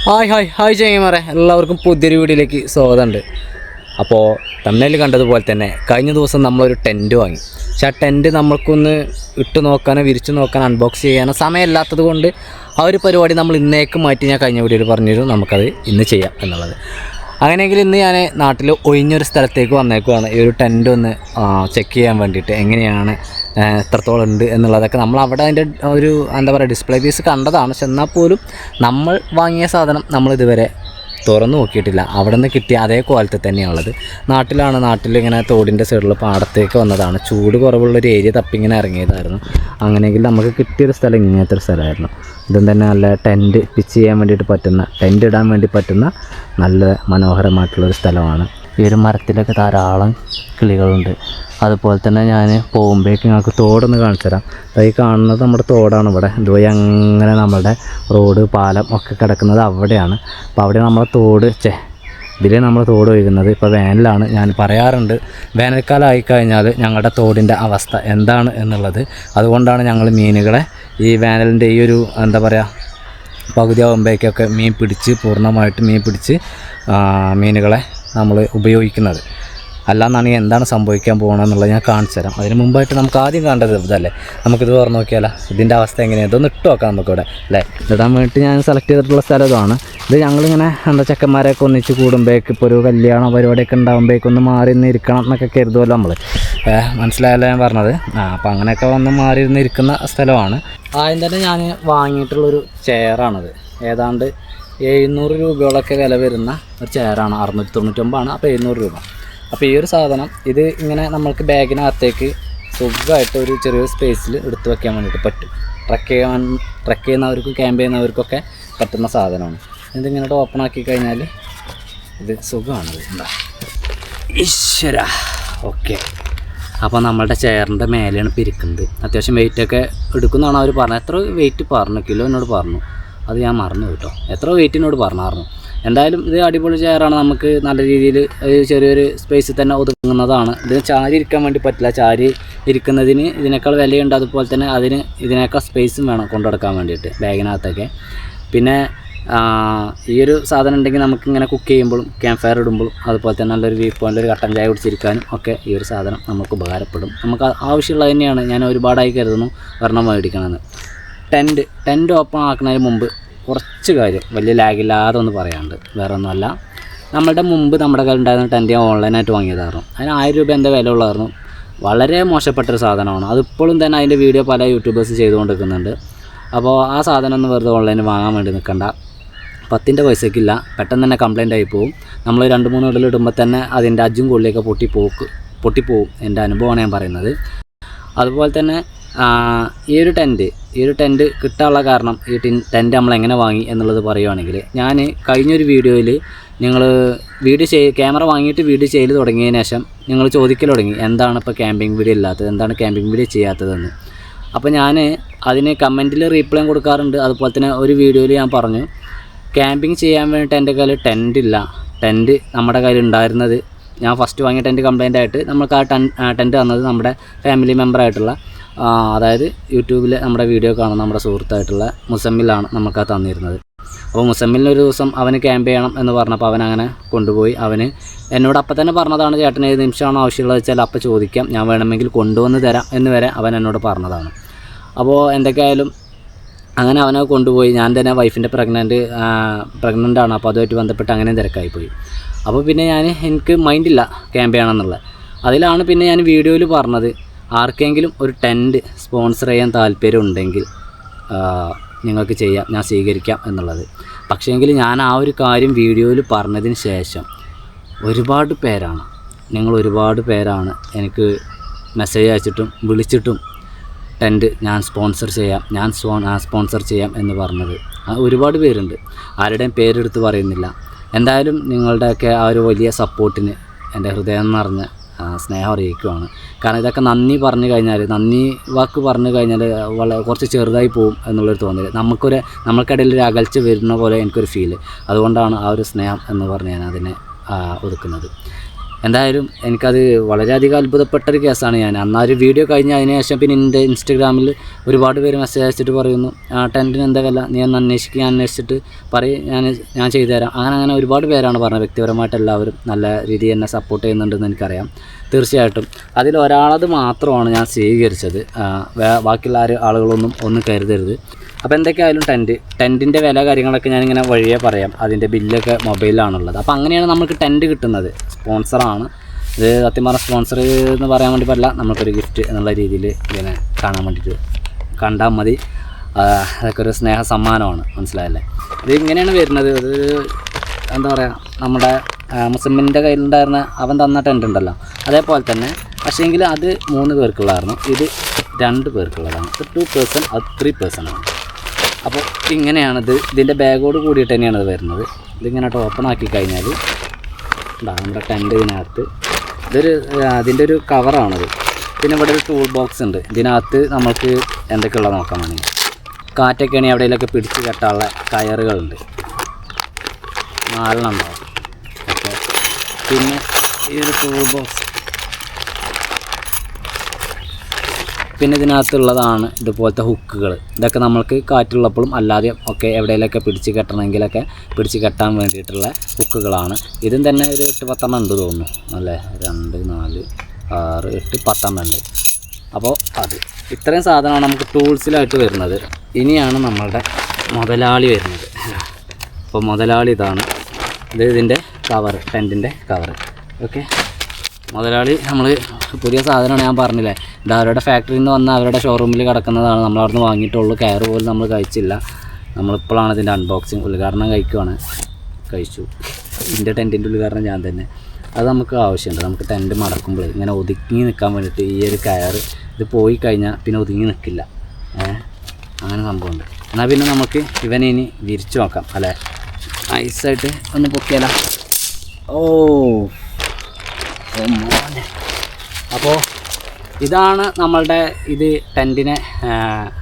Hi ചെങ്ങന്മാരെ, എല്ലാവർക്കും പുതിയൊരു വീഡിയോയിലേക്ക് സ്വാഗതമുണ്ട്. അപ്പോൾ തമ്മിൽ കണ്ടതുപോലെ തന്നെ കഴിഞ്ഞ ദിവസം നമ്മളൊരു ടെൻറ്റ് വാങ്ങി. പക്ഷേ ആ ടെൻറ്റ് നമ്മൾക്കൊന്ന് ഇട്ട് നോക്കാനോ വിരിച്ച് നോക്കാനോ അൺബോക്സ് ചെയ്യാനോ സമയമില്ലാത്തത് കൊണ്ട് ആ ഒരു പരിപാടി നമ്മൾ ഇന്നേക്ക് മാറ്റി ഞാൻ കഴിഞ്ഞ വീഡിയോയിൽ പറഞ്ഞിരുന്നു നമുക്കത് ഇന്ന് ചെയ്യാം എന്നുള്ളത്. അങ്ങനെയെങ്കിൽ ഇന്ന് ഞാൻ നാട്ടിൽ ഒഴിഞ്ഞൊരു സ്ഥലത്തേക്ക് വന്നേക്കുവാണ് ഈ ഒരു ടെൻറ്റ് ഒന്ന് ചെക്ക് ചെയ്യാൻ വേണ്ടിയിട്ട്. എങ്ങനെയാണ്, എത്രത്തോളം ഉണ്ട് എന്നുള്ളതൊക്കെ നമ്മൾ അവിടെ അതിൻ്റെ ഒരു എന്താ പറയുക ഡിസ്പ്ലേ പീസ് കണ്ടതാണ്. പക്ഷെ എന്നാൽ പോലും നമ്മൾ വാങ്ങിയ സാധനം നമ്മളിതുവരെ തുറന്നു നോക്കിയിട്ടില്ല. അവിടെ നിന്ന് കിട്ടിയ അതേ ക്വാളിറ്റി തന്നെയാണുള്ളത്. നാട്ടിലിങ്ങനെ തോടിൻ്റെ സൈഡിൽ പാടത്തേക്ക് വന്നതാണ്. ചൂട് കുറവുള്ളൊരു ഏരിയ തപ്പിങ്ങനെ ഇറങ്ങിയതായിരുന്നു. അങ്ങനെയെങ്കിൽ നമുക്ക് കിട്ടിയൊരു സ്ഥലം ഇങ്ങനത്തെ ഒരു സ്ഥലമായിരുന്നു. ഇതും തന്നെ നല്ല ടെൻറ്റ് പിച്ച് ചെയ്യാൻ വേണ്ടിയിട്ട് പറ്റുന്ന, ടെൻറ്റ് ഇടാൻ വേണ്ടി പറ്റുന്ന നല്ല മനോഹരമായിട്ടുള്ളൊരു സ്ഥലമാണ്. ഈ ഒരു മരത്തിലൊക്കെ ധാരാളം കിളികളുണ്ട്. അതുപോലെ തന്നെ ഞാൻ പോകുമ്പോഴേക്ക് ഞങ്ങൾക്ക് തോടൊന്ന് കാണിച്ചു തരാം. ഈ കാണുന്നത് നമ്മുടെ തോടാണ്. ഇവിടെ ഇതുവഴി അങ്ങനെ നമ്മുടെ റോഡ് പാലം ഒക്കെ കിടക്കുന്നത് അവിടെയാണ്. അപ്പോൾ അവിടെ നമ്മളെ തോട് ഇതിലേ നമ്മൾ തോട് ഒഴുകുന്നത്. ഇപ്പോൾ വേനലാണ്. ഞാൻ പറയാറുണ്ട്, വേനൽക്കാലം ആയിക്കഴിഞ്ഞാൽ ഞങ്ങളുടെ തോടിൻ്റെ അവസ്ഥ എന്താണ് എന്നുള്ളത്. അതുകൊണ്ടാണ് ഞങ്ങൾ മീനുകളെ ഈ വേനലിൻ്റെ ഈ ഒരു എന്താ പറയുക പകുതി ആകുമ്പോഴേക്കൊക്കെ പൂർണ്ണമായിട്ട് മീൻ പിടിച്ച് മീനുകളെ നമ്മൾ ഉപയോഗിക്കുന്നത്. അല്ലാന്നാണെങ്കിൽ എന്താണ് സംഭവിക്കാൻ പോകണമെന്നുള്ളത് ഞാൻ കാണിച്ചു തരാം. അതിന് മുമ്പായിട്ട് നമുക്ക് ആദ്യം കണ്ടത് ഇതല്ലേ, നമുക്കിത് തുറന്ന് നോക്കിയാലോ ഇതിൻ്റെ അവസ്ഥ എങ്ങനെയാണ്. ഇതൊന്ന് ഇട്ട് നോക്കാം നമുക്കിവിടെ അല്ലേ. ഇടാൻ വേണ്ടിയിട്ട് ഞാൻ സെലക്ട് ചെയ്തിട്ടുള്ള സ്ഥലം ഇതാണ്. ഇത് ഞങ്ങളിങ്ങനെ ചെക്കന്മാരെയൊക്കെ ഒന്നിച്ച് കൂടുമ്പോഴേക്ക് ഇപ്പോൾ ഒരു കല്യാണ പരിപാടിയൊക്കെ ഉണ്ടാകുമ്പോഴേക്ക് ഒന്ന് മാറി നിന്ന് ഇരിക്കണം എന്നൊക്കെ കരുതുമല്ലോ നമ്മൾ. മനസ്സിലായല്ലോ ഞാൻ പറഞ്ഞത്. അപ്പോൾ അങ്ങനെയൊക്കെ വന്ന് മാറി ഇരുന്ന് ഇരിക്കുന്ന സ്ഥലമാണ്. ആദ്യം തന്നെ ഞാൻ വാങ്ങിയിട്ടുള്ളൊരു ചെയറാണിത്. ഏതാണ്ട് 700 രൂപയോളൊക്കെ വില വരുന്ന ഒരു ചെയറാണ്. 699 അപ്പോൾ 700 രൂപ. അപ്പോൾ ഈ ഒരു സാധനം ഇത് ഇങ്ങനെ നമ്മൾക്ക് ബാഗിനകത്തേക്ക് സുഖമായിട്ട് ഒരു ചെറിയൊരു സ്പേസിൽ എടുത്തു വയ്ക്കാൻ വേണ്ടിയിട്ട് പറ്റും. ട്രക്ക് ചെയ്യുന്നവർക്കും ക്യാമ്പ് ചെയ്യുന്നവർക്കൊക്കെ പറ്റുന്ന സാധനമാണ്. ഇതിങ്ങനെ ഓപ്പൺ ആക്കി കഴിഞ്ഞാൽ ഇത് സുഖമാണത്. എന്താ ഈശ്വര. ഓക്കെ, അപ്പോൾ നമ്മളുടെ ചെയറിൻ്റെ മേലെയാണ് പിരിക്കുന്നത്. അത്യാവശ്യം വെയിറ്റൊക്കെ എടുക്കുന്നതാണ് അവർ പറഞ്ഞത്. എത്ര വെയിറ്റ് പറഞ്ഞു, കിലോ എന്നോട് പറഞ്ഞു, അത് ഞാൻ മറന്നു കേട്ടോ. എത്ര വെയിറ്റിനോട് പറഞ്ഞായിരുന്നു. എന്തായാലും ഇത് അടിപൊളി ചെയറാണ്. നമുക്ക് നല്ല രീതിയിൽ ചെറിയൊരു സ്പേസിൽ തന്നെ ഒതുങ്ങുന്നതാണ്. ഇത് ചാരി ഇരിക്കാൻ വേണ്ടി പറ്റില്ല. ചാരി ഇരിക്കുന്നതിന് ഇതിനേക്കാൾ വിലയുണ്ട്. അതുപോലെ തന്നെ ഇതിനേക്കാൾ സ്പേസും വേണം കൊണ്ടുനടക്കാൻ വേണ്ടിയിട്ട് ബാഗിനകത്തൊക്കെ. പിന്നെ ഈ ഒരു സാധനം ഉണ്ടെങ്കിൽ നമുക്കിങ്ങനെ കുക്ക് ചെയ്യുമ്പോഴും ക്യാമ്പ് ഫയർ ഇടുമ്പോഴും അതുപോലെ തന്നെ നല്ലൊരു വ്യൂ പോയിൻ്റ് ഒരു കട്ടൻ ചായ കുടിച്ചിരിക്കാനും ഒക്കെ ഈ ഒരു സാധനം നമുക്ക് ഉപകാരപ്പെടും. നമുക്ക് ആവശ്യമുള്ളത് തന്നെയാണ്. ഞാൻ ഒരുപാടായി കരുതുന്നു ഒരെണ്ണം മേടിക്കണമെന്ന്. ടെൻറ്റ് ഓപ്പൺ ആക്കുന്നതിന് മുമ്പ് കുറച്ച് കാര്യം വലിയ ലാഗില്ലാതെ ഒന്ന് പറയാനുണ്ട്. വേറെ ഒന്നുമല്ല, നമ്മുടെ മുമ്പ് നമ്മുടെ കയ്യിൽ ഉണ്ടായിരുന്ന ടെൻറ്റ് ഞാൻ ഓൺലൈനായിട്ട് വാങ്ങിയതായിരുന്നു. അതിന് 1000 രൂപ എൻ്റെ വില ഉള്ളതായിരുന്നു. വളരെ മോശപ്പെട്ടൊരു സാധനമാണ്. അതിപ്പോഴും തന്നെ അതിൻ്റെ വീഡിയോ പല യൂട്യൂബേഴ്സ് ചെയ്തുകൊണ്ടിരിക്കുന്നുണ്ട്. അപ്പോൾ ആ സാധനം ഒന്ന് വെറുതെ ഓൺലൈനിൽ വാങ്ങാൻ വേണ്ടി നിൽക്കണ്ട. 10 പൈസയ്ക്കില്ല. പെട്ടെന്ന് തന്നെ കംപ്ലൈൻ്റ് ആയി പോകും. നമ്മൾ 2-3 ഇടൽ ഇടുമ്പോൾ തന്നെ അതിൻ്റെ അജ്ജും കൊള്ളിയൊക്കെ പൊട്ടിപ്പോവും. എൻ്റെ അനുഭവമാണ് ഞാൻ പറയുന്നത്. അതുപോലെ തന്നെ ഈ ഒരു ടെൻറ്റ് കിട്ടാനുള്ള കാരണം, ഈ ടെൻറ്റ് നമ്മൾ എങ്ങനെ വാങ്ങി എന്നുള്ളത് പറയുവാണെങ്കിൽ, ഞാൻ കഴിഞ്ഞൊരു വീഡിയോയിൽ ക്യാമറ വാങ്ങിയിട്ട് വീഡിയോ ചെയ്ത് തുടങ്ങിയതിന് ശേഷം നിങ്ങൾ ചോദിക്കൽ തുടങ്ങി എന്താണ് ഇപ്പോൾ ക്യാമ്പിംഗ് വീഡിയോ ഇല്ലാത്തത്, എന്താണ് ക്യാമ്പിംഗ് വീഡിയോ ചെയ്യാത്തതെന്ന്. അപ്പോൾ ഞാൻ അതിന് കമൻറ്റിൽ റീപ്ലൈ കൊടുക്കാറുണ്ട്. അതുപോലെ തന്നെ ഒരു വീഡിയോയിൽ ഞാൻ പറഞ്ഞു, ക്യാമ്പിംഗ് ചെയ്യാൻ വേണ്ടിയിട്ട് എൻ്റെ കയ്യിൽ ടെൻറ്റ് നമ്മുടെ കയ്യിൽ ഉണ്ടായിരുന്നത്, ഞാൻ ഫസ്റ്റ് വാങ്ങിയ ടെൻറ്റ് കംപ്ലൈൻ്റ് ആയിട്ട് നമുക്ക് ആ ടെൻറ്റ് തന്നത് നമ്മുടെ ഫാമിലി മെമ്പറായിട്ടുള്ള, അതായത് യൂട്യൂബിൽ നമ്മുടെ വീഡിയോ കാണുന്ന നമ്മുടെ സുഹൃത്തായിട്ടുള്ള മുസമ്മിലാണ് നമുക്കത് തന്നിരുന്നത്. അപ്പോൾ മുസമ്മിലിനൊരു ദിവസം അവന് ക്യാമ്പ് ചെയ്യണം എന്ന് പറഞ്ഞപ്പോൾ അവനങ്ങനെ കൊണ്ടുപോയി. അവന് എന്നോട് അപ്പം തന്നെ പറഞ്ഞതാണ്, ചേട്ടന് ഏത് നിമിഷമാണോ ആവശ്യമുള്ളത് വെച്ചാൽ അപ്പം ചോദിക്കാം, ഞാൻ വേണമെങ്കിൽ കൊണ്ടുവന്ന് തരാം എന്ന് വരെ അവൻ എന്നോട് പറഞ്ഞതാണ്. അപ്പോൾ എന്തൊക്കെയായാലും അങ്ങനെ അവനെ കൊണ്ടുപോയി. ഞാൻ തന്നെ വൈഫിൻ്റെ പ്രഗ്നൻ്റ് ആണ്. അപ്പോൾ അതുമായിട്ട് ബന്ധപ്പെട്ട് അങ്ങനെയും തിരക്കായിപ്പോയി. അപ്പോൾ പിന്നെ എനിക്ക് മൈൻഡില്ല ക്യാമ്പ് ചെയ്യണമെന്നുള്ളത്. അതിലാണ് പിന്നെ ഞാൻ വീഡിയോയിൽ പറഞ്ഞത്, ആർക്കെങ്കിലും ഒരു ടെൻറ്റ് സ്പോൺസർ ചെയ്യാൻ താല്പര്യം ഉണ്ടെങ്കിൽ നിങ്ങൾക്ക് ചെയ്യാം, ഞാൻ സ്വീകരിക്കാം എന്നുള്ളത്. പക്ഷേങ്കിൽ ഞാൻ ആ ഒരു കാര്യം വീഡിയോയിൽ പറഞ്ഞതിന് ശേഷം ഒരുപാട് പേരാണ് എനിക്ക് മെസ്സേജ് അയച്ചിട്ടും വിളിച്ചിട്ടും ടെൻറ്റ് ഞാൻ സ്പോൺസർ ചെയ്യാം എന്ന് പറഞ്ഞത്. ഒരുപാട് പേരുണ്ട്. ആരുടെയും പേരെടുത്ത് പറയുന്നില്ല. എന്തായാലും നിങ്ങളുടെയൊക്കെ ആ ഒരു വലിയ സപ്പോർട്ടിന് എൻ്റെ ഹൃദയം നിറഞ്ഞ സ്നേഹം അറിയിക്കുവാണ്. കാരണം ഇതൊക്കെ നന്ദി വാക്ക് പറഞ്ഞു കഴിഞ്ഞാൽ കുറച്ച് ചെറുതായി പോകും എന്നുള്ളൊരു തോന്നൽ, നമ്മൾക്കിടയിൽ ഒരു അകൽച്ച വരുന്ന പോലെ എനിക്കൊരു ഫീല്. അതുകൊണ്ടാണ് ആ ഒരു സ്നേഹം എന്ന് പറഞ്ഞ് ഞാൻ അതിനെ ഒതുക്കുന്നത്. എന്തായാലും എനിക്കത് വളരെയധികം അത്ഭുതപ്പെട്ടൊരു കേസാണ്. ഞാൻ അന്നൊരു വീഡിയോ കഴിഞ്ഞ് അതിന് ശേഷം പിന്നെ എൻ്റെ ഇൻസ്റ്റഗ്രാമിൽ ഒരുപാട് പേര് മെസ്സേജ് അയച്ചിട്ട് പറയുന്നു ടെൻറ്റിന് എന്താ വില, നീ ഒന്ന് അന്വേഷിക്കുക, ഞാൻ അന്വേഷിച്ചിട്ട് പറയും, ഞാൻ ചെയ്തു തരാം. അങ്ങനെ ഒരുപാട് പേരാണ് പറഞ്ഞത്. വ്യക്തിപരമായിട്ട് എല്ലാവരും നല്ല രീതിയിൽ എന്നെ സപ്പോർട്ട് ചെയ്യുന്നുണ്ടെന്ന് എനിക്കറിയാം. തീർച്ചയായിട്ടും അതിലൊരാളത് മാത്രമാണ് ഞാൻ സ്വീകരിച്ചത്. ബാക്കിയുള്ള ആളുകളൊന്നും കരുതരുത്. അപ്പോൾ എന്തൊക്കെയായാലും ടെൻറ്റിൻ്റെ വില കാര്യങ്ങളൊക്കെ ഞാനിങ്ങനെ വഴിയേ പറയാം. അതിൻ്റെ ബില്ലൊക്കെ മൊബൈലിലാണുള്ളത്. അപ്പോൾ അങ്ങനെയാണ് നമുക്ക് ടെൻറ്റ് കിട്ടുന്നത്. സ്പോൺസറാണ് ഇത്. സത്യം പറഞ്ഞാൽ സ്പോൺസർ എന്ന് പറയാൻ വേണ്ടി പറ്റില്ല, നമുക്കൊരു ഗിഫ്റ്റ് എന്നുള്ള രീതിയിൽ ഇങ്ങനെ കാണാൻ വേണ്ടിയിട്ട് കണ്ടാൽ മതി. അതൊക്കെ ഒരു സ്നേഹ സമ്മാനമാണ്, മനസ്സിലായല്ലേ? ഇത് ഇങ്ങനെയാണ് വരുന്നത്. ഇത് എന്താ പറയുക, നമ്മുടെ മുസമ്മിൻ്റെ കയ്യിലുണ്ടായിരുന്ന അവൻ തന്ന ടെൻറ്റ് ഉണ്ടല്ലോ, അതേപോലെ തന്നെ. പക്ഷേങ്കിൽ അത് 3 പേർക്കുള്ളതായിരുന്നു, ഇത് 2 പേർക്കുള്ളതാണ്. 2 പേഴ്സൺ, അത് 3 പേഴ്സൺ ആണ്. അപ്പോൾ ഇങ്ങനെയാണിത്. ഇതിൻ്റെ ബാഗോട് കൂടിയിട്ട് തന്നെയാണ് ഇത് വരുന്നത്. ഇതിങ്ങനെ ഓപ്പൺ ആക്കി കഴിഞ്ഞാൽ നമ്മുടെ ടെൻറ്റ് ഇതിനകത്ത് അതിൻ്റെ ഒരു കവറാണത്. പിന്നെ ഇവിടെ ഒരു ടൂൾ ബോക്സ് ഉണ്ട്. ഇതിനകത്ത് നമുക്ക് എന്തൊക്കെയുള്ളത് നോക്കാൻ വേണമെങ്കിൽ കാറ്റൊക്കെ ആണെങ്കിൽ എവിടെയെങ്കിലൊക്കെ പിടിച്ച് കെട്ടാനുള്ള കയറുകളുണ്ട്, 4 ഉണ്ടാവും. ഓക്കെ, പിന്നെ ഈ ഒരു ടൂൾ ബോക്സ്. പിന്നെ ഇതിനകത്തുള്ളതാണ് ഇതുപോലത്തെ ഹുക്കുകൾ. ഇതൊക്കെ നമ്മൾക്ക് കാറ്റുള്ളപ്പോഴും അല്ലാതെ ഒക്കെ എവിടെയെങ്കിലൊക്കെ പിടിച്ച് കെട്ടണമെങ്കിലൊക്കെ പിടിച്ച് കെട്ടാൻ വേണ്ടിയിട്ടുള്ള ഹുക്കുകളാണ്. ഇതും തന്നെ ഒരു 8-10 ഉണ്ട് തോന്നുന്നു, അല്ലേ? 2, 4, 6, 8, 10 ഉണ്ട്. അപ്പോൾ ഇത്രയും സാധനമാണ് നമുക്ക് ടൂൾസിലായിട്ട് വരുന്നത്. ഇനിയാണ് നമ്മളുടെ മുതലാളി വരുന്നത്. അപ്പോൾ മുതലാളി ഇതാണ്. ഇതിൻ്റെ കവർ, ടെൻറ്റിൻ്റെ കവർ. ഓക്കെ, മുതലാളി നമ്മൾ പുതിയ സാധനമാണ്, ഞാൻ പറഞ്ഞില്ലേ. ഇത് അവരുടെ ഫാക്ടറിയിൽ നിന്ന് വന്ന് അവരുടെ ഷോറൂമിൽ കിടക്കുന്നതാണ്. നമ്മളവിടുന്ന് വാങ്ങിയിട്ടുള്ളൂ. കയർ പോലും നമ്മൾ കഴിച്ചില്ല. നമ്മളിപ്പോഴാണ് ഇതിൻ്റെ അൺബോക്സിങ്, ഉദ്ഘാടനം കഴിച്ചു. ഇതിൻ്റെ ടെൻറ്റിൻ്റെ ഉദ്ഘാടനം ഞാൻ തന്നെ. അത് നമുക്ക് ആവശ്യമുണ്ട്. നമുക്ക് ടെൻറ്റ് മടക്കുമ്പോൾ ഇങ്ങനെ ഒതുങ്ങി നിൽക്കാൻ വേണ്ടിയിട്ട് ഈ ഒരു കയർ ഇത് പോയി കഴിഞ്ഞാൽ പിന്നെ ഒതുങ്ങി നിൽക്കില്ല. അങ്ങനെ സംഭവമുണ്ട്. എന്നാൽ പിന്നെ നമുക്ക് ഇവനെ ഇനി വിരിച്ചു നോക്കാം, അല്ലേ? ഐസായിട്ട് ഒന്ന് പൊക്കിയാലോ. അപ്പോൾ ഇതാണ് നമ്മളുടെ ടെൻറ്റിനെ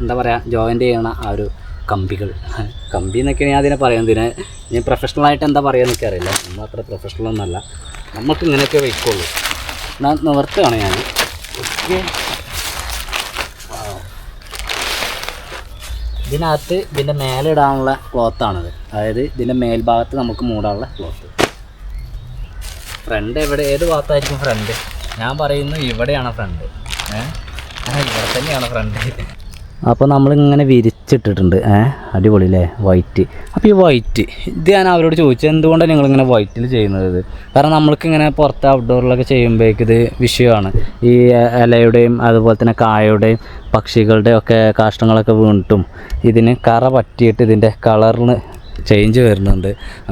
എന്താ പറയുക, ജോയിൻ്റ് ചെയ്യണ ആ ഒരു കമ്പി എന്നൊക്കെ ഞാൻ അതിനെ പറയുന്നതിന് ഞാൻ പ്രൊഫഷണലായിട്ട് എന്താ പറയുക എനിക്കറിയില്ല. നമ്മൾ അത്ര പ്രൊഫഷണലൊന്നുമല്ല. നമുക്ക് ഇങ്ങനെയൊക്കെ വയ്ക്കുള്ളൂ. എന്നാൽ നിവർത്തുകയാണ് ഞാൻ. ഓക്കെ, ഇതിനകത്ത് ഇതിൻ്റെ മേലെ ഇടാനുള്ള ക്ലോത്താണിത്. അതായത് ഇതിൻ്റെ മേൽഭാഗത്ത് നമുക്ക് മൂടാനുള്ള ക്ലോത്ത്. ഫ്രണ്ട് ഏത് ഭാഗത്തായിരിക്കും ഫ്രണ്ട്? ഞാൻ പറയുന്നു ഇവിടെയാണ് ഫ്രണ്ട്. ഇവിടെ തന്നെയാണ് ഫ്രണ്ട്. അപ്പോൾ നമ്മളിങ്ങനെ വിരിച്ചിട്ടിട്ടുണ്ട്. അടിപൊളി അല്ലേ? വൈറ്റ്. അപ്പോൾ ഈ വൈറ്റ് ഇത് ഞാൻ അവരോട് ചോദിച്ചു, എന്തുകൊണ്ടാണ് നിങ്ങളിങ്ങനെ വൈറ്റിൽ ചെയ്യുന്നത്? കാരണം നമ്മൾക്കിങ്ങനെ പുറത്ത് ഔട്ട്ഡോറിലൊക്കെ ചെയ്യുമ്പോഴേക്ക് ഇത് വിഷയമാണ്. ഈ ഇലയുടെയും അതുപോലെ തന്നെ കായയുടെയും പക്ഷികളുടെയും ഒക്കെ കാഷ്ടങ്ങളൊക്കെ വീണിട്ടും ഇതിന് കറ പറ്റിയിട്ട് ഇതിൻ്റെ കളറിന് ചേഞ്ച് വരുന്നുണ്ട്,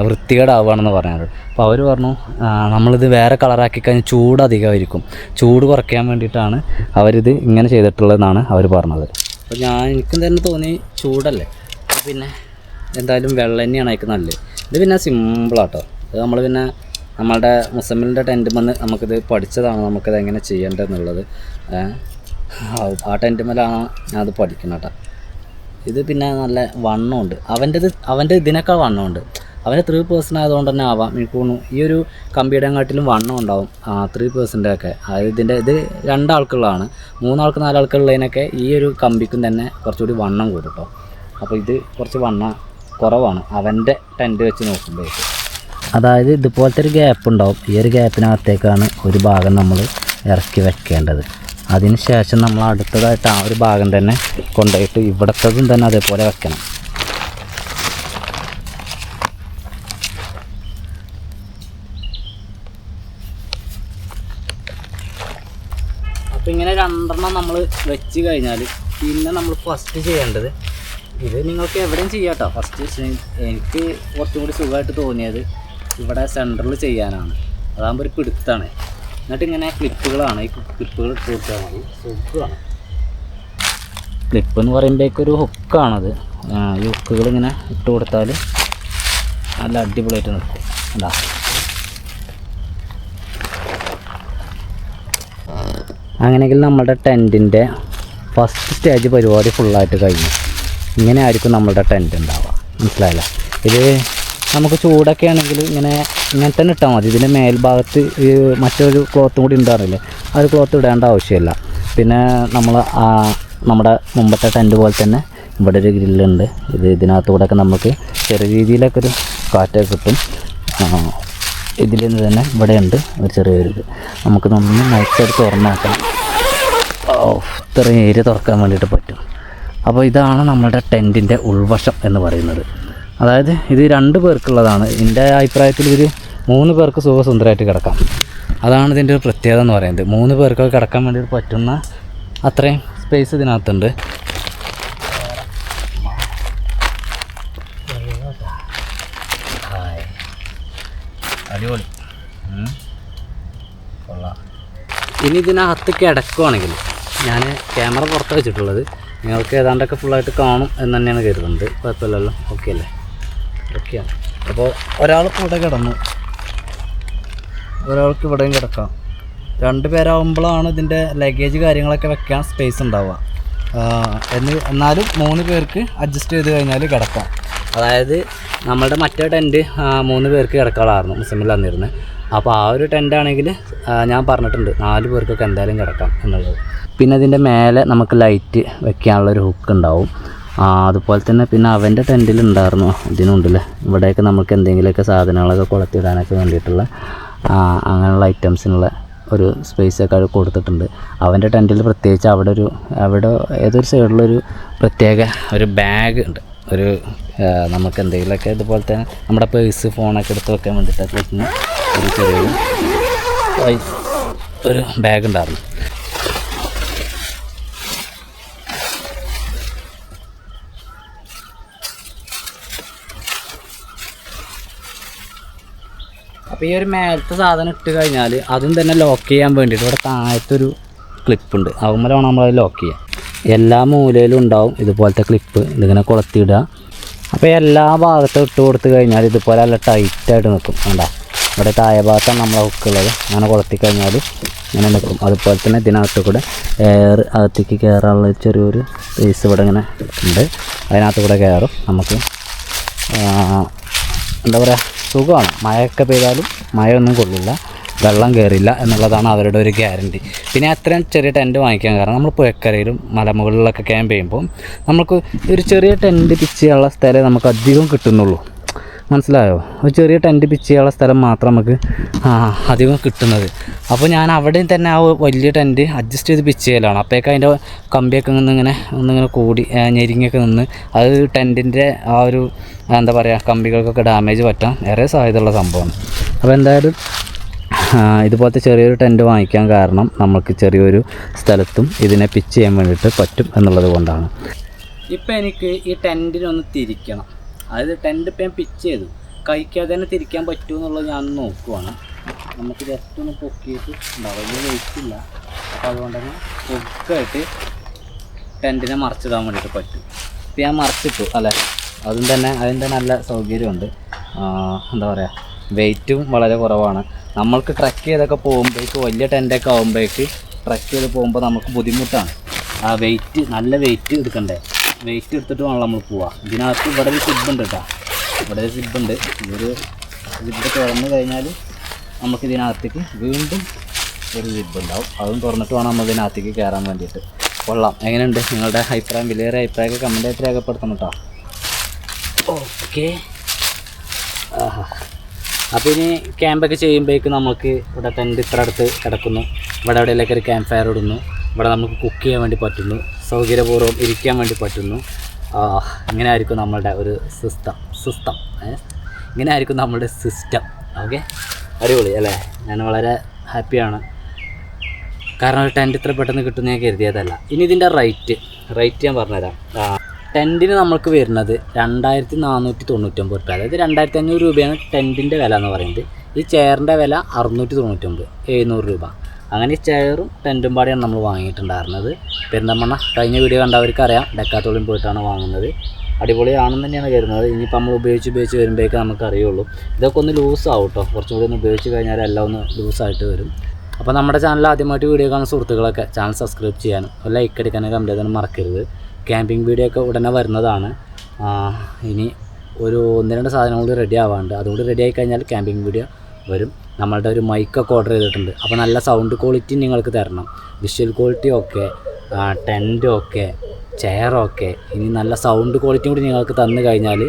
വൃത്തികേടാവുകയാണെന്ന് പറഞ്ഞത്. അപ്പോൾ അവർ പറഞ്ഞു നമ്മളിത് വേറെ കളറാക്കി കഴിഞ്ഞാൽ ചൂട് അധികമായിരിക്കും, ചൂട് കുറയ്ക്കാൻ വേണ്ടിയിട്ടാണ് അവരിത് ഇങ്ങനെ ചെയ്തിട്ടുള്ളതെന്നാണ് അവർ പറഞ്ഞത്. അപ്പോൾ എനിക്കും തന്നെ തോന്നി ചൂടല്ലേ, പിന്നെ എന്തായാലും വെള്ളം തന്നെയാണ് അതിക്ക് നല്ലത്. ഇത് പിന്നെ സിമ്പിളാട്ടോ. ഇത് നമ്മൾ പിന്നെ നമ്മളുടെ മുസമ്മിലിൻ്റെ ടെൻറ്റ് വന്ന് നമുക്കിത് പഠിച്ചതാണ്, നമുക്കിത് എങ്ങനെ ചെയ്യേണ്ടതെന്നുള്ളത്. ആ ടെൻറ്റ് മേലാണ് ഞാനത് പഠിക്കണം കേട്ടോ. ഇത് പിന്നെ നല്ല വണ്ണമുണ്ട്. അവൻ്റെ ഇതിനേക്കാൾ വണ്ണമുണ്ട്. അവന് 3 പേഴ്സൺ ആയതുകൊണ്ട് തന്നെ ആവാം എനിക്ക് തോന്നുന്നു. ഈ ഒരു കമ്പിയുടെ കാട്ടിലും വണ്ണം ഉണ്ടാവും 3% ഒക്കെ. അതായത് ഇത് 2 ആൾക്കുള്ളതാണ്. 3 ആൾക്ക് 4 ആൾക്കുള്ളതിനൊക്കെ ഈ ഒരു കമ്പിക്കും തന്നെ കുറച്ചുകൂടി വണ്ണം കൂടും കേട്ടോ. അപ്പോൾ ഇത് കുറച്ച് വണ്ണം കുറവാണ് അവൻ്റെ ടെൻറ്റ് വെച്ച് നോക്കുമ്പോഴേക്ക്. അതായത് ഇതുപോലത്തെ ഒരു ഗ്യാപ്പ് ഉണ്ടാവും. ഈ ഒരു ഗ്യാപ്പിനകത്തേക്കാണ് ഒരു ഭാഗം നമ്മൾ ഇറക്കി വെക്കേണ്ടത്. അതിന് ശേഷം നമ്മൾ അടുത്തതായിട്ട് ആ ഒരു ഭാഗം തന്നെ കൊണ്ടുപോയിട്ട് ഇവിടത്തതും തന്നെ അതേപോലെ വെക്കണം. അപ്പോൾ ഇങ്ങനെ 2 നമ്മൾ വെച്ച് കഴിഞ്ഞാൽ പിന്നെ നമ്മൾ ഫസ്റ്റ് ചെയ്യേണ്ടത്, ഇത് നിങ്ങൾക്ക് എവിടെയും ചെയ്യാം കേട്ടോ. ഫസ്റ്റ് എനിക്ക് കുറച്ചും കൂടി സുഖമായിട്ട് തോന്നിയത് ഇവിടെ സെൻറ്ററിൽ ചെയ്യാനാണ്. അതാകുമ്പോൾ ഒരു പിടുത്താണ്. എന്നിട്ട് ഇങ്ങനെ ക്ലിപ്പുകളാണ്, ഈ ക്ലിപ്പുകൾ ഇട്ട് കൊടുത്താൽ മതി. സുഖമാണ്. ക്ലിപ്പ് എന്ന് പറയുമ്പോഴേക്കൊരു ഹുക്കാണത്. ഈ ഹുക്കുകൾ ഇങ്ങനെ ഇട്ട് കൊടുത്താൽ നല്ല അടിപൊളിയായിട്ട് നിൽക്കും. എന്താ അങ്ങനെയെങ്കിൽ നമ്മുടെ ടെൻറ്റിൻ്റെ ഫസ്റ്റ് സ്റ്റേജ് പരിപാടി ഫുള്ളായിട്ട് കഴിഞ്ഞു. ഇങ്ങനെ ആയിരിക്കും നമ്മളുടെ ടെൻറ്റ് ഉണ്ടാവുക, മനസ്സിലായില്ല? ഇത് നമുക്ക് ചൂടൊക്കെ ആണെങ്കിൽ ഇങ്ങനെ തന്നെ ഇട്ടാൽ മതി. ഇതിൻ്റെ മേൽഭാഗത്ത് ഈ മറ്റൊരു ക്ലോത്തും കൂടി ഉണ്ടാറില്ലേ, ആ ഒരു ക്ലോത്ത് ഇടേണ്ട ആവശ്യമില്ല. പിന്നെ നമ്മുടെ മുമ്പത്തെ ടെൻറ്റ് പോലെ തന്നെ ഇവിടെ ഒരു ഗ്രില്ലുണ്ട്. ഇതിനകത്തൂടെയൊക്കെ നമുക്ക് ചെറിയ രീതിയിലൊക്കെ ഒരു കാറ്റൊക്കെ കിട്ടും. ഇതിൽ നിന്ന് തന്നെ ഇവിടെ ഉണ്ട് ഒരു ചെറിയൊരു ഇത്. നമുക്ക് നന്നായി നൈസായിട്ട് തുറന്ന് നോക്കാം. ഇത്രയും ഏരിയ തുറക്കാൻ വേണ്ടിയിട്ട് പറ്റും. അപ്പോൾ ഇതാണ് നമ്മുടെ ടെൻറ്റിൻ്റെ ഉൾവശം എന്ന് പറയുന്നത്. അതായത് ഇത് 2 പേർക്കുള്ളതാണ്. എൻ്റെ അഭിപ്രായത്തിൽ ഒരു 3 പേർക്ക് സുഖസുന്ദരമായിട്ട് കിടക്കാം. അതാണ് ഇതിൻ്റെ ഒരു പ്രത്യേകത എന്ന് പറയുന്നത്. 3 പേർക്കൊക്കെ കിടക്കാൻ വേണ്ടിയിട്ട് പറ്റുന്ന അത്രയും സ്പേസ് ഇതിനകത്തുണ്ട്. അടിപൊളി കൊള്ളാം. ഇനി ഇതിനകത്ത് കിടക്കുവാണെങ്കിൽ ഞാൻ ക്യാമറ പുറത്ത് വെച്ചിട്ടുള്ളത് നിങ്ങൾക്ക് ഏതാണ്ടൊക്കെ ഫുള്ളായിട്ട് കാണും എന്ന് തന്നെയാണ് കരുതുന്നത്. കുഴപ്പമില്ലല്ലോ, ഓക്കെ അല്ലേ? ഓക്കെയാണ്. അപ്പോൾ ഒരാൾക്ക് ഇവിടെ കിടന്നു, ഒരാൾക്ക് ഇവിടെയും കിടക്കാം. 2 പേരാകുമ്പോഴാണ് ഇതിൻ്റെ ലഗേജ് കാര്യങ്ങളൊക്കെ വെക്കാൻ സ്പേസ് ഉണ്ടാവുക. എന്നാലും 3 പേർക്ക് അഡ്ജസ്റ്റ് ചെയ്ത് കഴിഞ്ഞാൽ കിടക്കാം. അതായത് നമ്മളുടെ മറ്റേ ടെൻറ്റ് 3 പേർക്ക് കിടക്കാളായിരുന്നു മുസ്ലിമിൽ വന്നിരുന്നത്. അപ്പോൾ ആ ഒരു ടെൻറ്റാണെങ്കിൽ ഞാൻ പറഞ്ഞിട്ടുണ്ട് 4 പേർക്കൊക്കെ എന്തായാലും കിടക്കാം എന്നുള്ളത്. പിന്നെ അതിൻ്റെ മേലെ നമുക്ക് ലൈറ്റ് വെക്കാനുള്ളൊരു ഹുക്ക് ഉണ്ടാവും. അതുപോലെ തന്നെ പിന്നെ അവൻ്റെ ടെൻറ്റിൽ ഉണ്ടായിരുന്നു, ഇതിനുണ്ടല്ലേ ഇവിടെയൊക്കെ നമുക്ക് എന്തെങ്കിലുമൊക്കെ സാധനങ്ങളൊക്കെ കൊളുത്തിടാനൊക്കെ വേണ്ടിയിട്ടുള്ള അങ്ങനെയുള്ള ഐറ്റംസിനുള്ള ഒരു സ്പേസൊക്കെ അത് കൊടുത്തിട്ടുണ്ട്. അവൻ്റെ ടെൻറ്റിൽ പ്രത്യേകിച്ച് അവിടെ ഏതൊരു സൈഡിലൊരു പ്രത്യേക ഒരു ബാഗ് ഉണ്ട്. ഒരു നമുക്ക് എന്തെങ്കിലുമൊക്കെ ഇതുപോലെ തന്നെ നമ്മുടെ പേഴ്സ് ഫോണൊക്കെ എടുത്ത് വെക്കാൻ വേണ്ടിയിട്ടൊക്കെ വെക്കുന്ന ഒരു ചെറിയൊരു ഒരു ബാഗ് ഉണ്ടായിരുന്നു. അപ്പോൾ ഈ ഒരു മേലത്തെ സാധനം ഇട്ട് കഴിഞ്ഞാൽ അതും തന്നെ ലോക്ക് ചെയ്യാൻ വേണ്ടിയിട്ട് ഇവിടെ താഴത്തൊരു ക്ലിപ്പുണ്ട്. അതുമ്പോഴാണ് നമ്മളത് ലോക്ക് ചെയ്യുക. എല്ലാ മൂലയിലും ഉണ്ടാവും ഇതുപോലത്തെ ക്ലിപ്പ്. ഇതിങ്ങനെ കൊളുത്തിയിടുക. അപ്പോൾ എല്ലാ ഭാഗത്തും ഇട്ട് കൊടുത്ത് കഴിഞ്ഞാൽ ഇതുപോലെ നല്ല ടൈറ്റായിട്ട് നിൽക്കും. വേണ്ട ഇവിടെ താഴെ ഭാഗത്താണ് നമ്മളെ ഹുക്കുള്ളത്. അങ്ങനെ കൊളുത്തി കഴിഞ്ഞാൽ ഇങ്ങനെ നിൽക്കും. അതുപോലെ തന്നെ ഇതിനകത്ത് കൂടെ എയർ അകത്തേക്ക് കയറാനുള്ള ചെറിയൊരു സ്പേസ് ഇവിടെ ഇങ്ങനെ ഉണ്ട്. അതിനകത്ത് കൂടെ കയറും. നമുക്ക് എന്താ പറയുക, സുഖമാണ്. മഴയൊക്കെ പെയ്താലും മഴയൊന്നും കൊള്ളില്ല, വെള്ളം കയറില്ല എന്നുള്ളതാണ് അവരുടെ ഒരു ഗ്യാരണ്ടി. പിന്നെ അത്രയും ചെറിയ ടെൻറ്റ് വാങ്ങിക്കാൻ കാരണം നമ്മൾ പുഴക്കരയിലും മലമുകളിലൊക്കെ ക്യാമ്പ് ചെയ്യുമ്പോൾ നമുക്ക് ഒരു ചെറിയ ടെൻറ്റ് പിച്ച് ചെയ്യാനുള്ള സ്ഥലം നമുക്ക് അധികം കിട്ടുന്നുള്ളൂ. മനസ്സിലായോ? ഒരു ചെറിയ ടെൻറ്റ് പിച്ച് ചെയ്യാനുള്ള സ്ഥലം മാത്രം നമുക്ക് അധികം കിട്ടുന്നത്. അപ്പോൾ ഞാൻ അവിടെയും തന്നെ ആ വലിയ ടെൻറ്റ് അഡ്ജസ്റ്റ് ചെയ്ത് പിച്ച് ചെയ്യലാണ്. അപ്പോഴേക്കും അതിൻ്റെ കമ്പിയൊക്കെ ഒന്നിങ്ങനെ കൂടി ഞെരിങ്ങൊക്കെ നിന്ന് അത് ടെൻറ്റിൻ്റെ ആ ഒരു എന്താ പറയുക കമ്പികൾക്കൊക്കെ ഡാമേജ് പറ്റാൻ ഏറെ സാധ്യതയുള്ള സംഭവമാണ്. അപ്പോൾ എന്തായാലും ഇതുപോലത്തെ ചെറിയൊരു ടെൻറ്റ് വാങ്ങിക്കാൻ കാരണം നമുക്ക് ചെറിയൊരു സ്ഥലത്തും ഇതിനെ പിച്ച് ചെയ്യാൻ വേണ്ടിയിട്ട് പറ്റും എന്നുള്ളത് കൊണ്ടാണ്. ഇപ്പോൾ എനിക്ക് ഈ ടെൻറ്റിനൊന്ന് തിരിക്കണം. അതായത് ടെൻറ്റ് ഇപ്പം ഞാൻ പിച്ച് ചെയ്തു, കഴിക്കാതെ തന്നെ തിരിക്കാൻ പറ്റുമോ എന്നുള്ളത് ഞാൻ നോക്കുവാണ്. നമുക്ക് ജസ്റ്റ് ഒന്ന് പൊക്കിയിട്ട് ഉണ്ടാവും, വലിയ വെയിറ്റില്ല. അപ്പോൾ അതുകൊണ്ട് തന്നെ പൊക്കായിട്ട് ടെൻറ്റിനെ മറച്ചിടാൻ വേണ്ടിയിട്ട് പറ്റും. ഇപ്പം ഞാൻ മറച്ചിട്ടു അല്ലേ, അതിൻ്റെ നല്ല സൗകര്യമുണ്ട്. എന്താ പറയുക, വെയിറ്റും വളരെ കുറവാണ്. നമ്മൾക്ക് ട്രക്ക് ചെയ്തൊക്കെ പോകുമ്പോഴേക്ക് വലിയ ടെൻറ്റൊക്കെ ആകുമ്പോഴേക്ക് ട്രക്ക് ചെയ്ത് പോകുമ്പോൾ നമുക്ക് ബുദ്ധിമുട്ടാണ്. ആ നല്ല വെയിറ്റ് എടുക്കണ്ടേ, വെയിറ്റ് എടുത്തിട്ട് വേണം നമ്മൾ പോവാം. ഇതിനകത്ത് ഇവിടെ ഒരു സിബുണ്ട് കേട്ടോ, ഇവിടെ ഒരു സിബുണ്ട്. ഇതൊരു സിബ് തുറന്നു കഴിഞ്ഞാൽ നമുക്ക് ഇതിനകത്തേക്ക് വീണ്ടും ഒരു സിബ് ഉണ്ടാവും. അതും തുറന്നിട്ട് വേണം നമ്മൾ ഇതിനകത്തേക്ക് കയറാൻ വേണ്ടിയിട്ട്. കൊള്ളാം. എങ്ങനെയുണ്ട് നിങ്ങളുടെ അഭിപ്രായം? വിലയേറെ അഭിപ്രായമൊക്കെ കമൻ്റായിട്ട് രേഖപ്പെടുത്തണം കേട്ടോ. ഓക്കെ. അപ്പോൾ ഇനി ക്യാമ്പൊക്കെ ചെയ്യുമ്പോഴേക്കും നമുക്ക് ഇവിടെ ടെൻറ്റ് ഇത്ര അടുത്ത് കിടക്കുന്നു. ഇവിടെ എവിടെയെങ്കിലൊക്കെ ഒരു ക്യാമ്പ് ഫയർ ഇടുന്നു. ഇവിടെ നമുക്ക് കുക്ക് ചെയ്യാൻ വേണ്ടി പറ്റുന്നു, സൗകര്യപൂർവ്വം ഇരിക്കാൻ വേണ്ടി പറ്റുന്നു. ഇങ്ങനെ ആയിരിക്കും നമ്മളുടെ ഒരു സിസ്റ്റം ഇങ്ങനെ ആയിരിക്കും നമ്മളുടെ സിസ്റ്റം. ഓക്കെ, അടിപൊളി അല്ലേ? ഞാൻ വളരെ ഹാപ്പിയാണ്. കാരണം ഒരു ടെൻറ്റ് ഇത്ര പെട്ടെന്ന് കിട്ടുന്ന ഞാൻ കരുതിയതല്ല. ഇനി ഇതിൻ്റെ റേറ്റ് ഞാൻ പറഞ്ഞുതരാം. ടെൻറ്റിന് നമുക്ക് വരുന്നത് 2499 രൂപ, അതായത് 2500 രൂപയാണ് ടെൻറ്റിൻ്റെ വില എന്ന് പറയുന്നത്. ഈ ചെയറിൻ്റെ വില 699, 700 രൂപ. അങ്ങനെ ചെയറും ടെൻറ്റും പാടിയാണ് നമ്മൾ വാങ്ങിയിട്ടുണ്ടായിരുന്നത്. പെരിന്തൽമണ്ണ കഴിഞ്ഞ വീഡിയോ കണ്ടവർക്ക് അറിയാം, ഡെക്കാത്തോളിൽ പോയിട്ടാണ് വാങ്ങുന്നത്. അടിപൊളിയാണെന്ന് തന്നെയാണ് കരുതുന്നത്. ഇനിയിപ്പോൾ നമ്മൾ ഉപയോഗിച്ച് വരുമ്പോഴേക്കും നമുക്ക് അറിയുള്ളൂ. ഇതൊക്കെ ഒന്ന് ലൂസാവും കേട്ടോ, കുറച്ചും കൂടി ഒന്ന് ഉപയോഗിച്ച് കഴിഞ്ഞാൽ എല്ലാം ഒന്ന് ലൂസായിട്ട് വരും. അപ്പോൾ നമ്മുടെ ചാനൽ ആദ്യമായിട്ട് വീഡിയോ കാണുന്ന സുഹൃത്തുക്കളൊക്കെ ചാനൽ സബ്സ്ക്രൈബ് ചെയ്യാനും ലൈക്ക് അടിക്കാനും കമൻറ്റ് ചെയ്യാനും മറക്കരുത്. ക്യാമ്പിംഗ് വീഡിയോ ഒക്കെ ഉടനെ വരുന്നതാണ്. ഇനി ഒരു 1-2 സാധനം കൂടി റെഡി ആവാണ്ട്. അതുകൂടി റെഡി ആയി കഴിഞ്ഞാൽ ക്യാമ്പിംഗ് വീഡിയോ വരും. നമ്മളുടെ ഒരു മൈക്കൊക്കെ ഓർഡർ ചെയ്തിട്ടുണ്ട്. അപ്പോൾ നല്ല സൗണ്ട് ക്വാളിറ്റി നിങ്ങൾക്ക് തരണം, വിഷ്വൽ ക്വാളിറ്റി ഒക്കെ, ടെൻറ്റും ഒക്കെ, ചെയറൊക്കെ. ഇനി നല്ല സൗണ്ട് ക്വാളിറ്റി കൂടി നിങ്ങൾക്ക് തന്നു കഴിഞ്ഞാൽ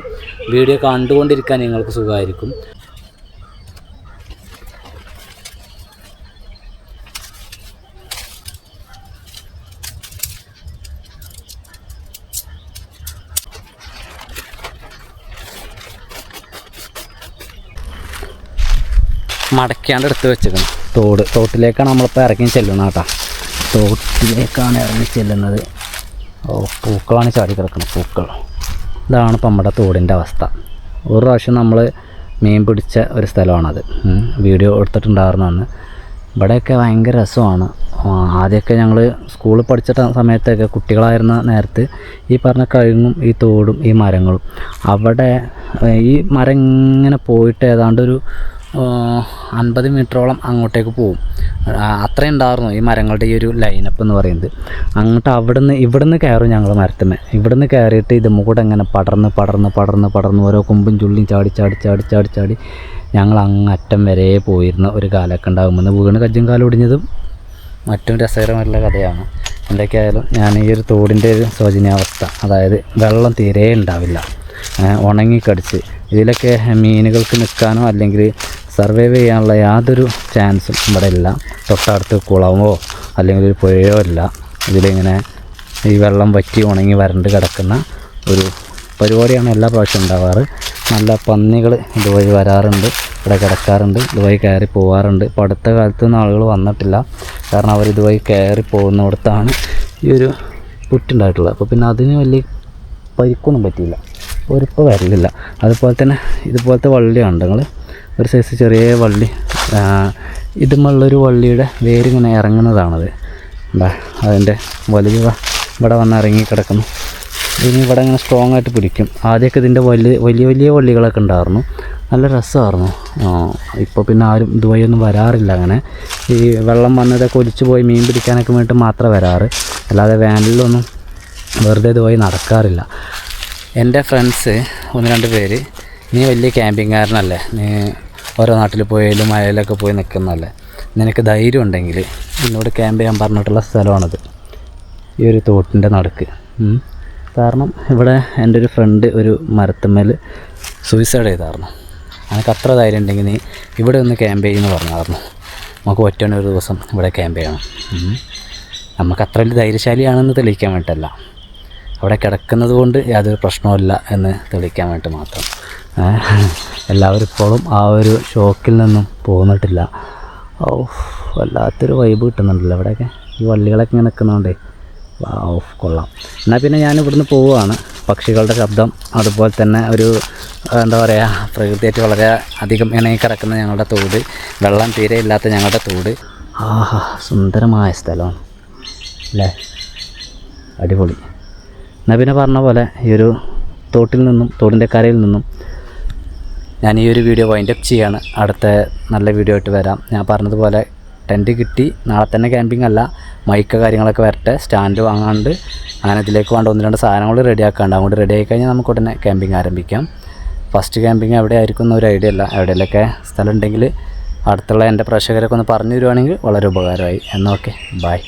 വീഡിയോ കണ്ടുകൊണ്ടിരിക്കാൻ നിങ്ങൾക്ക് സുഖമായിരിക്കും. മടക്കാണ്ട് എടുത്ത് വെച്ചിരിക്കണം. തോട്ടിലേക്കാണ് നമ്മളിപ്പോൾ ഇറങ്ങി ചെല്ലുന്നത് കേട്ടോ. തോട്ടിലേക്കാണ് ഇറങ്ങി ചെല്ലുന്നത്. പൂക്കളാണ് ചാടി കിടക്കുന്നത്, പൂക്കൾ. ഇതാണ് ഇപ്പം നമ്മുടെ തോടിൻ്റെ അവസ്ഥ. ഒരു പ്രാവശ്യം നമ്മൾ മീൻ പിടിച്ച ഒരു സ്ഥലമാണത്. വീഡിയോ എടുത്തിട്ടുണ്ടായിരുന്നതാണ്. ഇവിടെയൊക്കെ ഭയങ്കര രസമാണ്. ആദ്യമൊക്കെ ഞങ്ങൾ സ്കൂളിൽ പഠിച്ച സമയത്തൊക്കെ കുട്ടികളായിരുന്ന നേരത്ത് ഈ പറഞ്ഞ കഴുങ്ങും ഈ തോടും ഈ മരങ്ങളും, അവിടെ ഈ മരം ഇങ്ങനെ പോയിട്ട് ഏതാണ്ടൊരു 50 മീറ്ററോളം അങ്ങോട്ടേക്ക് പോവും. അത്രയും ഉണ്ടായിരുന്നു ഈ മരങ്ങളുടെ ഈ ഒരു ലൈനപ്പ് എന്ന് പറയുന്നത്. അങ്ങോട്ട് ഇവിടുന്ന് കയറും ഞങ്ങൾ മരത്തുമ്മേ. ഇവിടുന്ന് കയറിയിട്ട് ഇതുമ്മ കൂടെ ഇങ്ങനെ പടർന്ന് ഓരോ കൊമ്പും ചുള്ളിയും ചാടി ഞങ്ങൾ അങ്ങറ്റം വരെ പോയിരുന്ന ഒരു കാലമൊക്കെ ഉണ്ടാകുമെന്ന്. വീണ് കജ്ജും കാലും ഒടിഞ്ഞതും മറ്റും രസകരമായിട്ടുള്ള കഥയാണ്. എന്തൊക്കെയായാലും ഞാൻ ഈ ഒരു തോടിൻ്റെ ഒരു ശോചനീയാവസ്ഥ, അതായത് വെള്ളം തീരെ ഉണ്ടാവില്ല, ഉണങ്ങിക്കടിച്ച് ഇതിലൊക്കെ മീനുകൾക്ക് നിൽക്കാനോ അല്ലെങ്കിൽ സർവൈവ് ചെയ്യാനുള്ള യാതൊരു ചാൻസും ഇവിടെ ഇല്ല. തൊട്ടടുത്ത് കുളമോ അല്ലെങ്കിൽ ഒരു പുഴയോ ഇല്ല. ഇതിലിങ്ങനെ ഈ വെള്ളം വറ്റി ഉണങ്ങി വരണ്ട് കിടക്കുന്ന ഒരു പരിപാടിയാണ് എല്ലാ പ്രാവശ്യവും ഉണ്ടാവാറ്. നല്ല പന്നികൾ ഇതുവഴി വരാറുണ്ട്, ഇവിടെ കിടക്കാറുണ്ട്, ഇതുവഴി കയറി പോകാറുണ്ട്. ഇപ്പോൾ അടുത്ത കാലത്തൊന്നും ആളുകൾ വന്നിട്ടില്ല, കാരണം അവർ ഇതുവഴി കയറി പോകുന്നിടത്താണ് ഈ ഒരു പുറ്റുണ്ടായിട്ടുള്ളത്. അപ്പോൾ പിന്നെ അതിന് വലിയ പരിക്കൊന്നും പറ്റിയില്ല, ഒരിപ്പോൾ വരലില്ല. അതുപോലെ തന്നെ ഇതുപോലത്തെ വള്ളിയാണ് നിങ്ങൾ, ഒരു സൈസ് ചെറിയ വള്ളി. ഇതുമുള്ളൊരു വള്ളിയുടെ വേരിങ്ങനെ ഇറങ്ങുന്നതാണത്. അതിൻ്റെ വലിയ ഇവിടെ വന്ന് ഇറങ്ങി കിടക്കുന്നു. ഇനി ഇവിടെ ഇങ്ങനെ സ്ട്രോങ് ആയിട്ട് പിടിക്കും. ആദ്യമൊക്കെ ഇതിൻ്റെ വലിയ വള്ളികളൊക്കെ ഉണ്ടായിരുന്നു, നല്ല രസമായിരുന്നു. ഇപ്പോൾ പിന്നെ ആരും ഇതുവഴിയൊന്നും വരാറില്ല. അങ്ങനെ ഈ വെള്ളം വന്നതൊക്കെ ഒലിച്ചു പോയി മീൻ പിടിക്കാനൊക്കെ വേണ്ടിയിട്ട് മാത്രമേ വരാറ്, അല്ലാതെ വേനലിലൊന്നും വെറുതെ ഇതുവഴി നടക്കാറില്ല. എൻ്റെ ഫ്രണ്ട്സ് 1-2 പേര്, നീ വലിയ ക്യാമ്പിങ്ങുകാരനല്ലേ, നീ ഓരോ നാട്ടിൽ പോയാലും മലയിലൊക്കെ പോയി നിൽക്കുന്നതല്ലേ, നിനക്ക് ധൈര്യം ഉണ്ടെങ്കിൽ എന്നോട് ക്യാമ്പ് ചെയ്യാൻ പറഞ്ഞിട്ടുള്ള സ്ഥലമാണത്, ഈ ഒരു തോട്ടിൻ്റെ നടുക്ക്. കാരണം ഇവിടെ എൻ്റെ ഒരു ഫ്രണ്ട് ഒരു മരത്തുമ്മേൽ സൂയിസൈഡ് ചെയ്തായിരുന്നു. എനിക്ക് അത്ര ധൈര്യം ഉണ്ടെങ്കിൽ നീ ഇവിടെ ഒന്ന് ക്യാമ്പ് ചെയ്യുമെന്ന് പറഞ്ഞായിരുന്നു. നമുക്ക് ഒറ്റ ഒരു ദിവസം ഇവിടെ ക്യാമ്പ് ചെയ്യണം. നമുക്ക് അത്ര വലിയ ധൈര്യശാലിയാണെന്ന് തെളിയിക്കാൻ വേണ്ടിയിട്ടല്ല, അവിടെ കിടക്കുന്നത് കൊണ്ട് യാതൊരു പ്രശ്നമില്ല എന്ന് തെളിയിക്കാൻ വേണ്ടി മാത്രം. എല്ലാവരും ഇപ്പോഴും ആ ഒരു ഷോക്കിൽ നിന്നും പോന്നിട്ടില്ല. വല്ലാത്തൊരു വൈബ് കിട്ടുന്നുണ്ടല്ലോ ഇവിടെയൊക്കെ, ഈ വള്ളികളൊക്കെ ഇങ്ങനെ നിൽക്കുന്നതുകൊണ്ടേ. കൊള്ളാം. എന്നാൽ പിന്നെ ഞാൻ ഇവിടുന്ന് പോവുകയാണ്. പക്ഷികളുടെ ശബ്ദം, അതുപോലെ തന്നെ ഒരു എന്താ പറയുക, പ്രകൃതിയായിട്ട് വളരെ അധികം ഇണങ്ങി കിടക്കുന്ന ഞങ്ങളുടെ തോട്, വെള്ളം തീരെ ഇല്ലാത്ത ഞങ്ങളുടെ തോട്. സുന്ദരമായ സ്ഥലമാണ് അല്ലേ, അടിപൊളി. എന്നാൽ പിന്നെ പറഞ്ഞ പോലെ ഈ ഒരു തോടിൻ്റെ കരയിൽ നിന്നും ഞാൻ ഈ ഒരു വീഡിയോ വൈൻഡപ്പ് ചെയ്യാണ്. അടുത്ത നല്ല വീഡിയോ ആയിട്ട് വരാം. ഞാൻ പറഞ്ഞതുപോലെ ടെൻറ്റ് കിട്ടി, നാളെ തന്നെ ക്യാമ്പിംഗ് അല്ല, മൈക്ക് കാര്യങ്ങളൊക്കെ വരട്ടെ, സ്റ്റാൻഡ് വാങ്ങാണ്ട് അങ്ങനെ ഇതിലേക്ക് വേണ്ട 1-2 സാധനങ്ങൾ റെഡിയാക്കാണ്ട്, അങ്ങോട്ട് റെഡി ആയി കഴിഞ്ഞാൽ നമുക്ക് ഉടനെ ക്യാമ്പിംഗ് ആരംഭിക്കാം. ഫസ്റ്റ് ക്യാമ്പിംഗ് എവിടെ ആയിരിക്കും എന്നൊരു ഐഡിയ ഇല്ല. എവിടെയെങ്കിലൊക്കെ സ്ഥലം ഉണ്ടെങ്കിൽ അടുത്തുള്ള എൻ്റെ പ്രേക്ഷകരൊക്കെ ഒന്ന് പറഞ്ഞു തരുവാണെങ്കിൽ വളരെ ഉപകാരമായി. എന്നാൽ ഓക്കെ, ബൈ.